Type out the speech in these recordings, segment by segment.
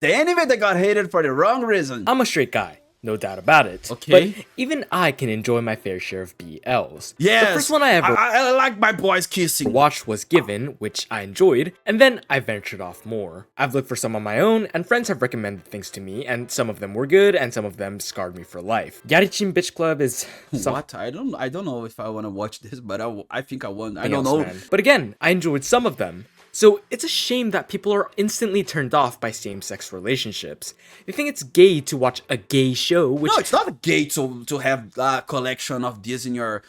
The anime that got hated for the wrong reason. I'm a straight guy, no doubt about it. Okay. But even I can enjoy my fair share of BLs. Yes. The first one I ever I like my boys kissing. watched was Given, which I enjoyed, and then I ventured off more. I've looked for some on my own, and friends have recommended things to me, and some of them were good, and some of them scarred me for life. Yarichin Bitch Club is What? I don't know if I want to watch this, but I think I want. I don't know. Man. But again, I enjoyed some of them. So it's a shame that people are instantly turned off by same-sex relationships. They think it's gay to watch a gay show, which No, it's not gay to have a collection of this in your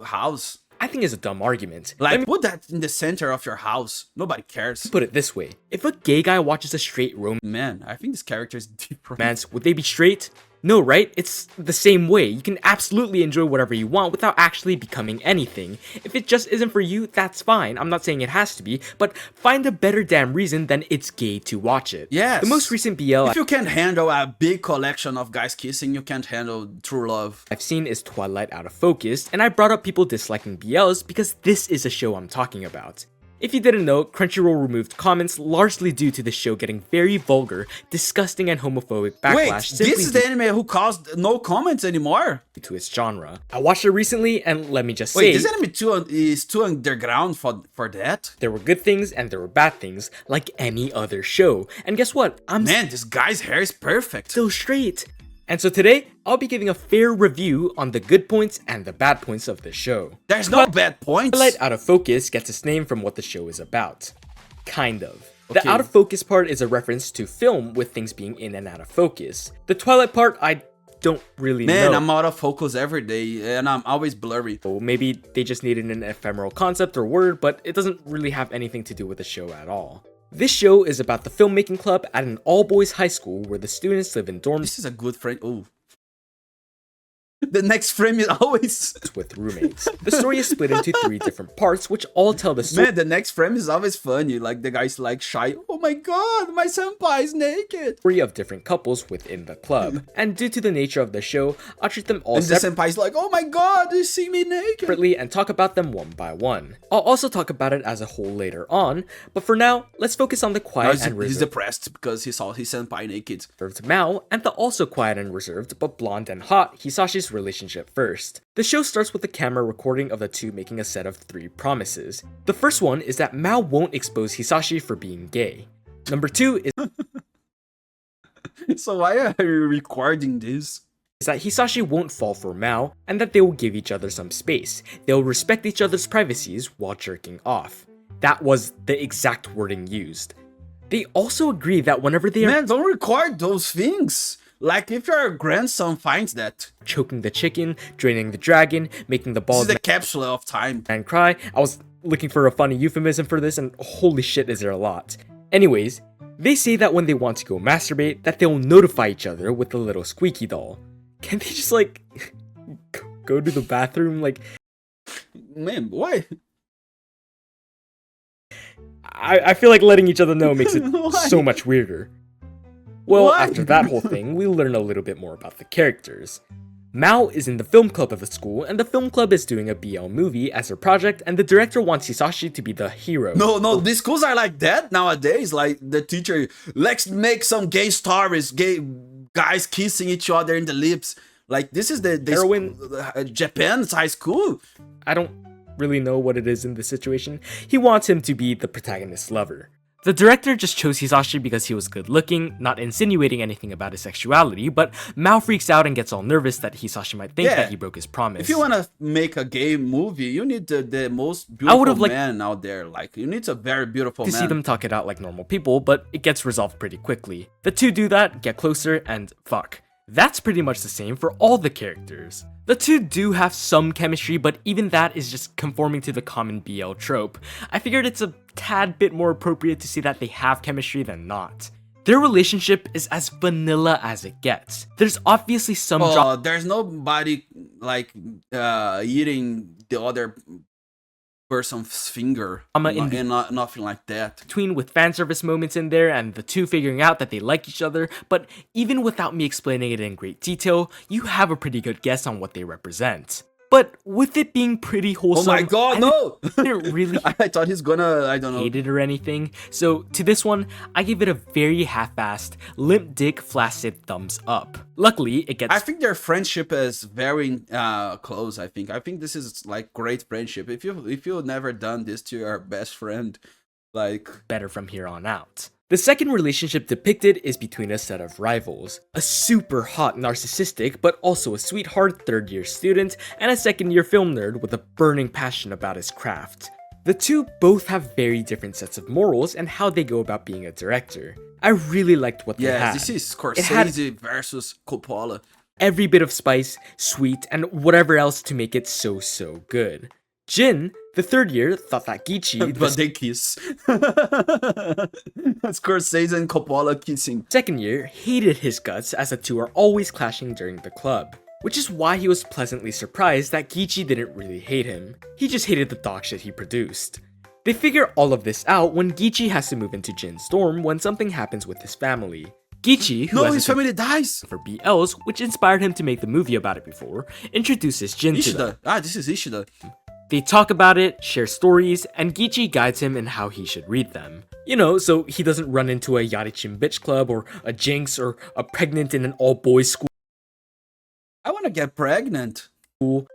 house. I think is a dumb argument. Like, put that in the center of your house. Nobody cares. Put it this way, if a gay guy watches a straight romance, Man, I think this character is different. would they be straight? No, right? It's the same way. You can absolutely enjoy whatever you want without actually becoming anything. If it just isn't for you, that's fine. I'm not saying it has to be, but find a better damn reason than it's gay to watch it. Yes. The most recent BL If you can't handle a big collection of guys kissing, you can't handle true love. I've seen is Twilight Out of Focus, and I brought up people disliking BLs because this is a show I'm talking about. If you didn't know, Crunchyroll removed comments largely due to the show getting very vulgar, disgusting, and homophobic backlash. Wait, this is the anime who caused no comments anymore? To its genre. I watched it recently, and let me just say, Wait, this anime is too underground for that? there were good things and there were bad things, like any other show. And guess what? I'm Man, this guy's hair is perfect. still straight. And so today, I'll be giving a fair review on the good points and the bad points of the show. There's no bad points. Twilight Out of Focus gets its name from what the show is about. Kind of. The Okay. out of focus part is a reference to film with things being in and out of focus. The Twilight part, I don't really Man, know. I'm out of focus every day, and I'm always blurry. So maybe they just needed an ephemeral concept or word, but it doesn't really have anything to do with the show at all. This show is about the filmmaking club at an all-boys high school where the students live in dorms This is a good friend. Oh. The next frame is always... with roommates. The story is split into 3 different parts, which all tell the story Man, the next frame is always funny. Like, the guy's like shy. Oh my god, my senpai is naked. of different couples within the club. And due to the nature of the show, I'll treat them all And the senpai's like, oh my god, you see me naked. separately and talk about them one by one. I'll also talk about it as a whole later on, but for now, let's focus on the Now quiet he's and he's reserved depressed because he saw his senpai naked. Mao and the also quiet and reserved but blonde and hot Hisashi's relationship first. The show starts with the camera recording of the two making a set of 3 promises. The first one is that Mao won't expose Hisashi for being gay. Number 2 So why are you recording this? is that Hisashi won't fall for Mao and that they will give each other some space. They'll respect each other's privacies while jerking off. That was the exact wording used. They also agree that whenever they are Man, don't record those things. Like, if your grandson finds that. choking the chicken, draining the dragon, making the This bald is the capsule of time. man cry, I was looking for a funny euphemism for this and holy shit is there a lot. Anyways, they say that when they want to go masturbate, that they'll notify each other with the little squeaky doll. Can't they just like, go to the bathroom? Like, Man, why? I feel like letting each other know makes it Why? so much weirder. Well, Why? after that whole thing, we learn a little bit more about the characters. Mao is in the film club of the school, and the film club is doing a BL movie as their project, and the director wants Hisashi to be the hero. No, these schools are like that nowadays. Like, the teacher, let's make some gay stories, gay guys kissing each other in the lips. Like, this is the Heroin. Japan's high school. I don't really know what it is in this situation. He wants him to be the protagonist's lover. The director just chose Hisashi because he was good looking, not insinuating anything about his sexuality, but Mao freaks out and gets all nervous that Hisashi might think Yeah. that he broke his promise. If you want to make a gay movie, you need the most beautiful would've liked- man out there. Like, you need a very beautiful to man. see them talk it out like normal people, but it gets resolved pretty quickly. The two do that, get closer, and fuck. That's pretty much the same for all the characters. The two do have some chemistry, but even that is just conforming to the common BL trope. I figured it's a tad bit more appropriate to see that they have chemistry than not. Their relationship is as vanilla as it gets. There's obviously some drama There's nobody like eating the other person's finger and nothing like that. between with fan service moments in there and the two figuring out that they like each other, but even without me explaining it in great detail, you have a pretty good guess on what they represent. But with it being pretty Oh wholesome, my god, no! I didn't really I thought he's gonna, I don't know. hate it or anything. So to this one, I give it a very half-assed, limp dick flaccid thumbs up. Luckily, it gets I think their friendship is very close. I think this is like great friendship. If you never done this to your best friend, like better from here on out. The second relationship depicted is between a set of rivals. A super hot narcissistic, but also a sweetheart third-year student, and a second-year film nerd with a burning passion about his craft. The two both have very different sets of morals and how they go about being a director. I really liked what they had. yeah, this is Scorsese versus Coppola. Every bit of spice, sweet, and whatever else to make it so good. Jin, the third year, thought that Gichi, But they kiss. Scorsese and Coppola kissing. second year, hated his guts as the two are always clashing during the club. Which is why he was pleasantly surprised that Gichi didn't really hate him. He just hated the dog shit he produced. They figure all of this out when Gichi has to move into Jin's dorm when something happens with his family. Gichi, who No, has his family dies. for BLs, which inspired him to make the movie about it before, introduces Jin to them. Ishida. This is Ishida. They talk about it, share stories, and Gichi guides him in how he should read them. You know, so he doesn't run into a Yarichin bitch club or a Jinx or a pregnant in an all-boys school. I want to get pregnant.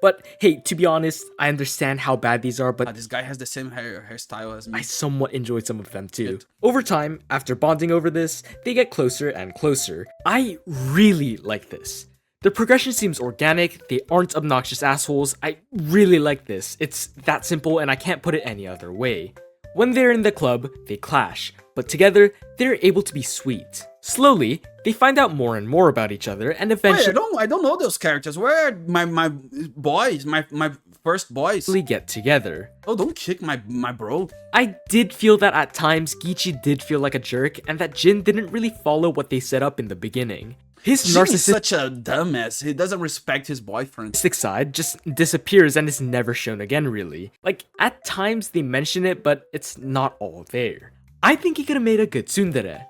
But hey, to be honest, I understand how bad these are, but This guy has the same hairstyle as me. I somewhat enjoyed some of them too. Over time, after bonding over this, they get closer and closer. I really like this. The progression seems organic, they aren't obnoxious assholes. I really like this. It's that simple and I can't put it any other way. When they're in the club, they clash, but together, they're able to be sweet. Slowly, they find out more and more about each other and Wait, eventually I don't know those characters. Where are my boys? My first boys. get together. Oh, don't kick my bro. I did feel that at times Gichi did feel like a jerk and that Jin didn't really follow what they set up in the beginning. His Jin is such a dumbass. He doesn't respect his boyfriend. narcissistic side just disappears and is never shown again really. Like, at times they mention it, but it's not all there. I think he could have made a good tsundere.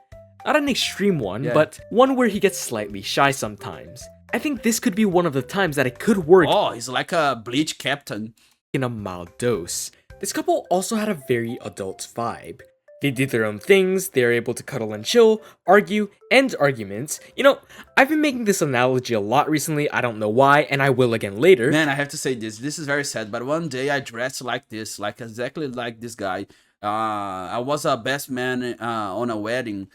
Not an extreme one, Yeah. but one where he gets slightly shy sometimes. I think this could be one of the times that it could work Oh, he's like a bleach captain. in a mild dose. This couple also had a very adult vibe. They did their own things, they are able to cuddle and chill, argue, end arguments. You know, I've been making this analogy a lot recently, I don't know why, and I will again later. Man, I have to say this is very sad, but one day I dressed like this, like exactly like this guy. I was a best man on a wedding,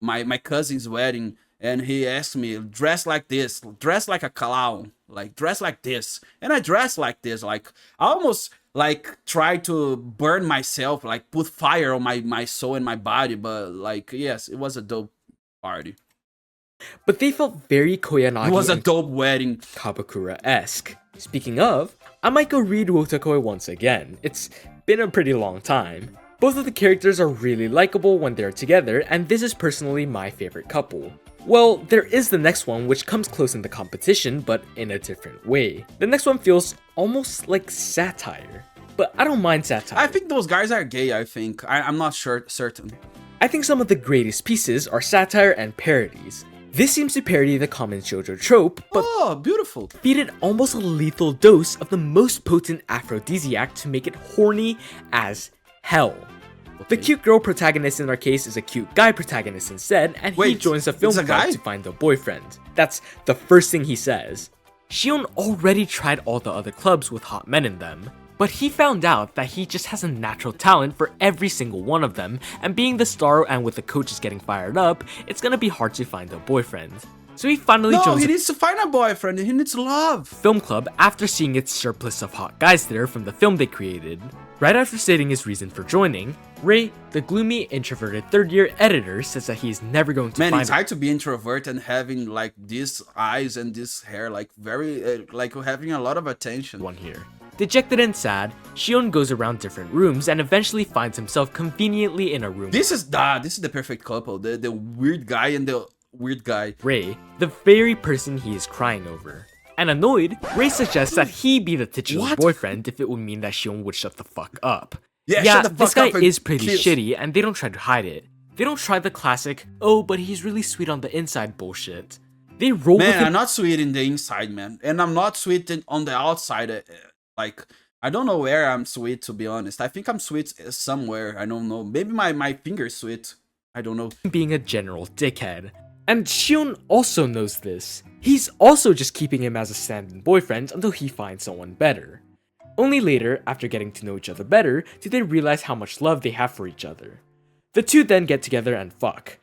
my cousin's wedding, and he asked me, dress like this, dress like a clown, like dress like this. And I dressed like this, like I almost like try to burn myself, like put fire on my soul and my body, but like yes, it was a dope party. But they felt very Koyanagi It was a and dope wedding. Kabakura-esque. Speaking of, I might go read Wotakoi once again. It's been a pretty long time. Both of the characters are really likable when they're together, and this is personally my favorite couple. Well, there is the next one which comes close in the competition, but in a different way. The next one feels almost like satire. But I don't mind satire. I think those guys are gay, I think. I'm not certain. I think some of the greatest pieces are satire and parodies. This seems to parody the common shoujo trope, but Oh, beautiful. feed it almost a lethal dose of the most potent aphrodisiac to make it horny as hell. The cute girl protagonist in our case is a cute guy protagonist instead, and he Wait, joins the film it's a club guy? to find a boyfriend. That's the first thing he says. Shion already tried all the other clubs with hot men in them, but he found out that he just has a natural talent for every single one of them, and being the star and with the coaches getting fired up, it's gonna be hard to find a boyfriend. So he finally No, joins he the needs to find a boyfriend. He needs love. film club after seeing its surplus of hot guys there from the film they created. Right after stating his reason for joining, Ray, the gloomy, introverted third-year editor, says that he is never going to Man, find it's hard to be introvert and having like these eyes and this hair, like very, like having a lot of attention. one here. Dejected and sad, Shion goes around different rooms and eventually finds himself conveniently in a room This is the perfect couple. The weird guy and the weird guy. with Ray, the very person he is crying over. And annoyed, Ray suggests that he be the titular What? boyfriend if it would mean that Shion would shut the fuck up. Yeah, Yeah, shut the this fuck guy up and is pretty kiss. shitty, and they don't try to hide it. They don't try the classic, oh, but he's really sweet on the inside bullshit. They roll with Man, it I'm not sweet in the inside, man, and I'm not sweet on the outside. Like I don't know where I'm sweet, to be honest. I think I'm sweet somewhere. I don't know. Maybe my finger's sweet. I don't know. being a general dickhead. And Shion also knows this. He's also just keeping him as a stand-in boyfriend until he finds someone better. Only later, after getting to know each other better, do they realize how much love they have for each other. The two then get together and fuck.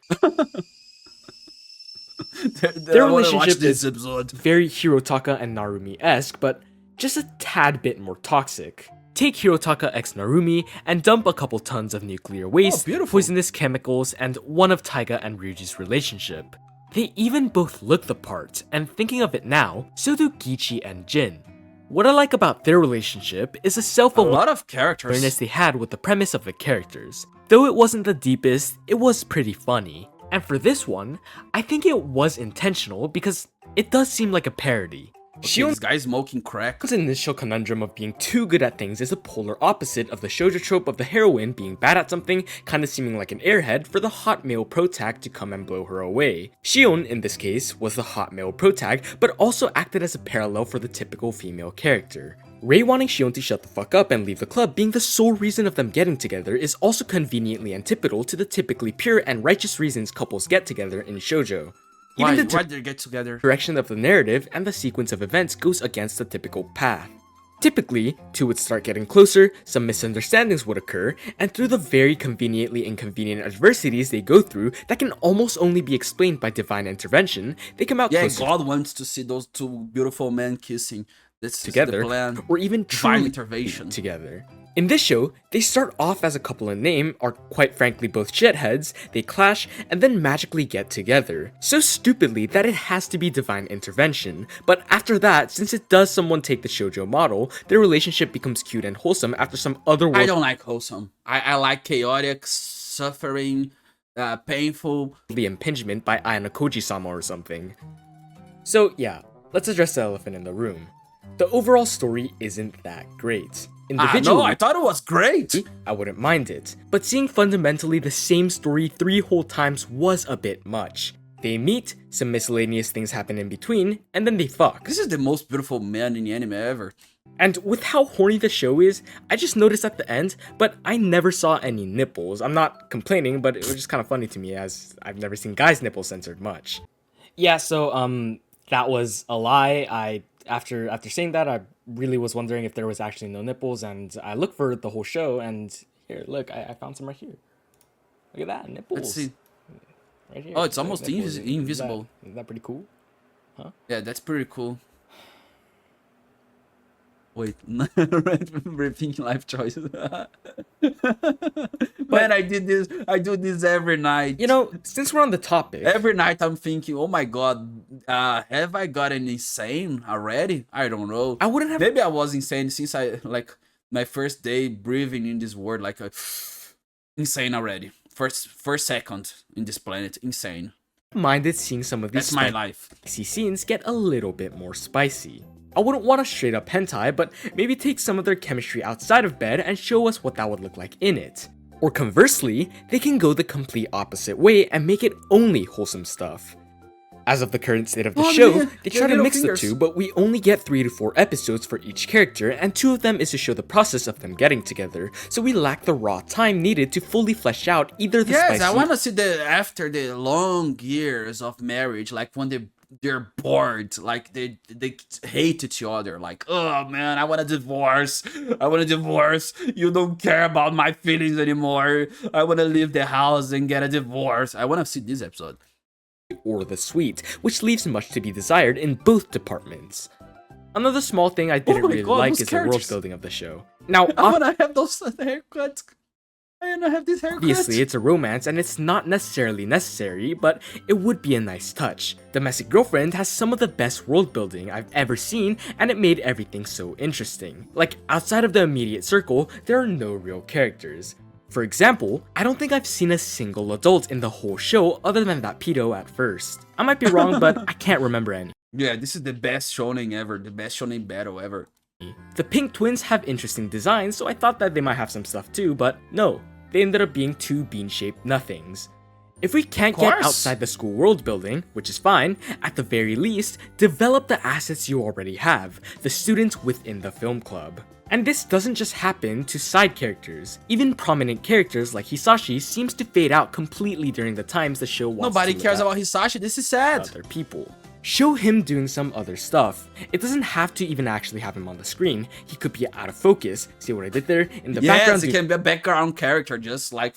Their relationship is very Hirotaka and Narumi-esque, but just a tad bit more toxic. Take Hirotaka x Narumi and dump a couple tons of nuclear waste, poisonous chemicals, and one of Tyga and Ryuji's relationship. They even both look the part, and thinking of it now, so do Gichi and Jin. What I like about their relationship is the self-awareness they had with the premise of the characters. Though it wasn't the deepest, it was pretty funny. And for this one, I think it was intentional because it does seem like a parody. Okay, this guy's smoking crack. Shion's initial conundrum of being too good at things is the polar opposite of the shoujo trope of the heroine being bad at something, kinda seeming like an airhead for the hot male protag to come and blow her away. Shion, in this case, was the hot male protag, but also acted as a parallel for the typical female character. Rei wanting Shion to shut the fuck up and leave the club being the sole reason of them getting together is also conveniently antithetical to the typically pure and righteous reasons couples get together in shoujo. Why did they get together? Direction of the narrative and the sequence of events goes against the typical path. Typically, two would start getting closer, some misunderstandings would occur, and through the very conveniently inconvenient adversities they go through that can almost only be explained by divine intervention, they come out closer. God wants to see those two beautiful men kissing. This Together, is the plan. Or even divine truly intervention together. In this show, they start off as a couple in name, are quite frankly both shitheads, they clash, and then magically get together. So stupidly that it has to be divine intervention. But after that, since it does someone take the shoujo model, their relationship becomes cute and wholesome after some other I don't like wholesome. I like chaotic, suffering, painful. The impingement by Ayano Koji-sama or something. So yeah, let's address the elephant in the room. The overall story isn't that great. No, I thought it was great. I wouldn't mind it, but seeing fundamentally the same story 3 whole times was a bit much. They meet, some miscellaneous things happen in between, and then they fuck. This is the most beautiful man in the anime ever. And with how horny the show is, I just noticed at the end, but I never saw any nipples. I'm not complaining, but it was just kind of funny to me as I've never seen guys' nipples censored much. Yeah, so that was a lie. After saying that, I really was wondering if there was actually no nipples, and I looked for the whole show, and here, look, I found some right here. Look at that, nipples. Let's see. Right here. Oh, it's almost invisible. Isn't that pretty cool? Huh? Yeah, that's pretty cool. Wait, rethinking life choices. Man, I do this every night. You know, since we're on the topic, every night I'm thinking, oh my god, have I gotten insane already? I don't know. I wouldn't have. Maybe I was insane since I like my first day breathing in this world, like insane already. First second in this planet, insane. Minded seeing some of these. That's my life. Spicy scenes get a little bit more spicy. I wouldn't want a straight up hentai, but maybe take some of their chemistry outside of bed and show us what that would look like in it. Or conversely, they can go the complete opposite way and make it only wholesome stuff. As of the current state of the show, they try to mix the two, but we only get 3 to 4 episodes for each character, and 2 of them is to show the process of them getting together, so we lack the raw time needed to fully flesh out either the spicy... Yes, I want to see after the long years of marriage, like when they're bored, like they hate each other, like, oh man, I want a divorce, you don't care about my feelings anymore, I want to leave the house and get a divorce. I want to see this episode. Or the sweet, which leaves much to be desired in both departments. Another small thing I didn't really like is the world building of the show. Now, I wanna have those haircuts. I wanna have these haircuts. Obviously, it's a romance and it's not necessarily necessary, but it would be a nice touch. Domestic Girlfriend has some of the best world building I've ever seen, and it made everything so interesting. Like, outside of the immediate circle, there are no real characters. For example, I don't think I've seen a single adult in the whole show other than that pedo at first. I might be wrong, but I can't remember any. Yeah, this is the best shonen ever, the best shonen battle ever. The pink twins have interesting designs, so I thought that they might have some stuff too, but no. They ended up being 2 bean-shaped nothings. If we can't Of get course. outside the school world building, which is fine, at the very least, develop the assets you already have, the students within the film club. And this doesn't just happen to side characters. Even prominent characters like Hisashi seems to fade out completely during the times the show wants Nobody to cares live about Hisashi. This is sad. other people. Show him doing some other stuff. It doesn't have to even actually have him on the screen. He could be out of focus. See what I did there? In the Yes, background, it can be a background character, just like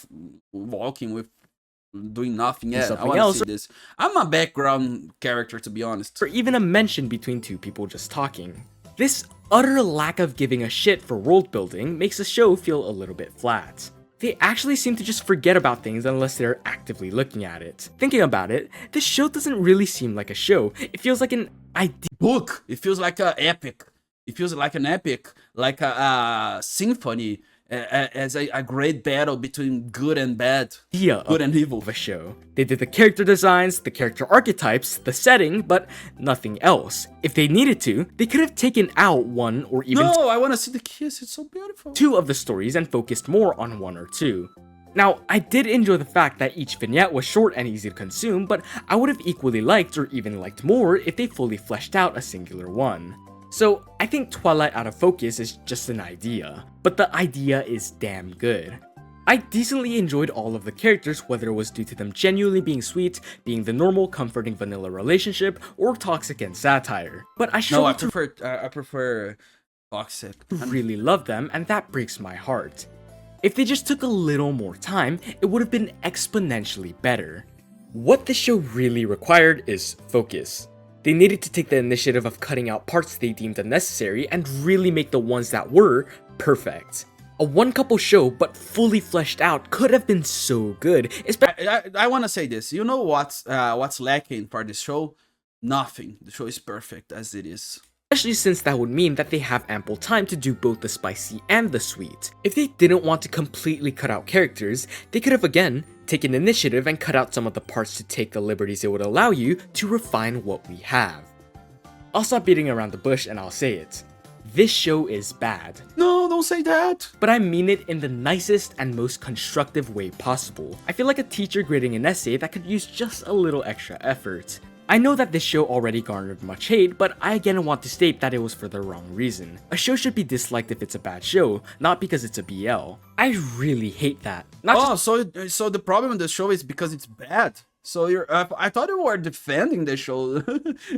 walking with doing nothing. Yeah, I something want to else. see this. I'm a background character, to be honest. or even a mention between two people just talking. This utter lack of giving a shit for world building makes the show feel a little bit flat. They actually seem to just forget about things unless they're actively looking at it. Thinking about it, this show doesn't really seem like a show. It feels like an idea Book. It feels like an epic. It feels like an epic, like a symphony, as a great battle between good and bad, good and evil. of a show. They did the character designs, the character archetypes, the setting, but nothing else. If they needed to, they could have taken out one or even No, I want to see the kiss. It's so beautiful. two of the stories and focused more on one or two. Now, I did enjoy the fact that each vignette was short and easy to consume, but I would have equally liked or even liked more if they fully fleshed out a singular one. So, I think Twilight Out of Focus is just an idea, but the idea is damn good. I decently enjoyed all of the characters, whether it was due to them genuinely being sweet, being the normal, comforting vanilla relationship, or toxic and satire. But I No, I struggle prefer toxic. to really love them, and that breaks my heart. If they just took a little more time, it would have been exponentially better. What the show really required is focus. They needed to take the initiative of cutting out parts they deemed unnecessary and really make the ones that were perfect. A one-couple show, but fully fleshed out, could have been so good. I want to say this. You know what's lacking for this show? Nothing. The show is perfect as it is. Especially since that would mean that they have ample time to do both the spicy and the sweet. If they didn't want to completely cut out characters, they could have again taken initiative and cut out some of the parts to take the liberties it would allow you to refine what we have. I'll stop beating around the bush and I'll say it. This show is bad. No, don't say that. But I mean it in the nicest and most constructive way possible. I feel like a teacher grading an essay that could use just a little extra effort. I know that this show already garnered much hate, but I again want to state that it was for the wrong reason. A show should be disliked if it's a bad show, not because it's a BL. I really hate that. So the problem with the show is because it's bad. So I thought you were defending the show.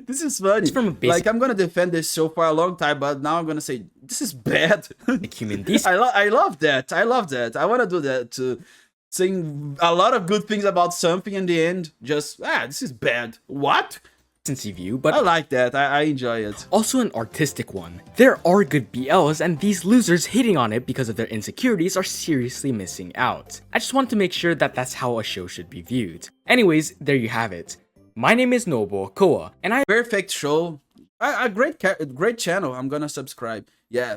This is funny. From a basic, like I'm gonna defend this show for a long time, but now I'm gonna say this is bad. human decency. I love that. I love that. I want to do that too. Saying a lot of good things about something in the end, just this is bad. What? View, but I like that. I enjoy it. Also an artistic one. There are good BLs, and these losers hitting on it because of their insecurities are seriously missing out. I just want to make sure that that's how a show should be viewed. Anyways, there you have it. My name is Nobuo Koa, and Perfect show. A great channel. I'm gonna subscribe. Yeah,